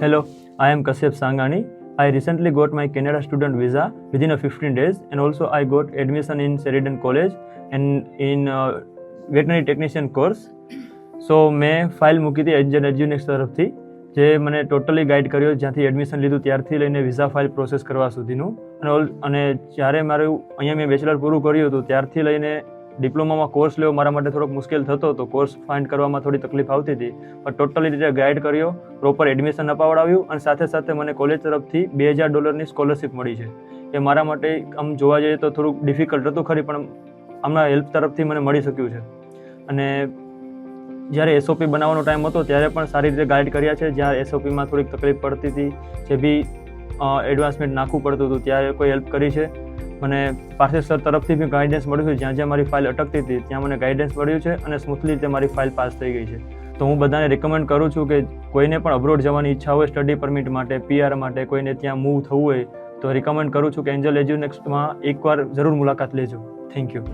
Hello, I am Kashyap Sangani. I recently got my Canada student visa within 15 days, and also I got admission in Sheridan College and in veterinary technician course. So મેં file મૂકી હતી Angel એજ્યુનેક્સ તરફથી, જે મને totally guide કર્યો જ્યાંથી admission લીધું ત્યારથી લઈને વિઝા ફાઇલ પ્રોસેસ કરવા સુધીનું. અને જ્યારે મારું અહીંયા મેં બેચલર પૂરું કર્યું હતું ત્યારથી લઈને ડિપ્લોમામાં કોર્સ લેવો મારા માટે થોડોક મુશ્કેલ થતો હતો. કોર્સ ફાઇન્ડ કરવામાં થોડી તકલીફ આવતી હતી, પણ ટોટલી રીતે ગાઈડ કર્યો, પ્રોપર એડમિશન અપાવડાવ્યું અને સાથે સાથે મને કોલેજ તરફથી $2000 સ્કોલરશિપ મળી છે. એ મારા માટે આમ જોવા જઈએ તો થોડુંક ડિફિકલ્ટ હતું ખરી, પણ આમના હેલ્પ તરફથી મને મળી શક્યું છે. અને જ્યારે એસઓપી બનાવવાનો ટાઈમ હતો ત્યારે પણ સારી રીતે ગાઈડ કર્યા છે. જ્યાં એસઓપીમાં થોડીક તકલીફ પડતી હતી, જે બી એડવાન્સમેન્ટ નાખવું પડતું હતું ત્યારે કોઈ હેલ્પ કરી છે. મને પાર્થિવ સર તરફથી બી ગાઈડન્સ મળ્યું છે. જ્યાં જ્યાં મારી ફાઇલ અટકતી હતી ત્યાં મને ગાઈડન્સ મળ્યું છે અને સ્મૂથલી રીતે મારી ફાઇલ પાસ થઈ ગઈ છે. તો હું બધાને રિકમેન્ડ કરું છું કે કોઈને પણ અબ્રોડ જવાની ઈચ્છા હોય સ્ટડી પરમિટ માટે, પીઆર માટે, કોઈને ત્યાં મૂવ થવું હોય તો રિકમેન્ડ કરું છું કે એન્જલ એજ્યુનેક્સમાં એકવાર જરૂર મુલાકાત લેજો. Thank you.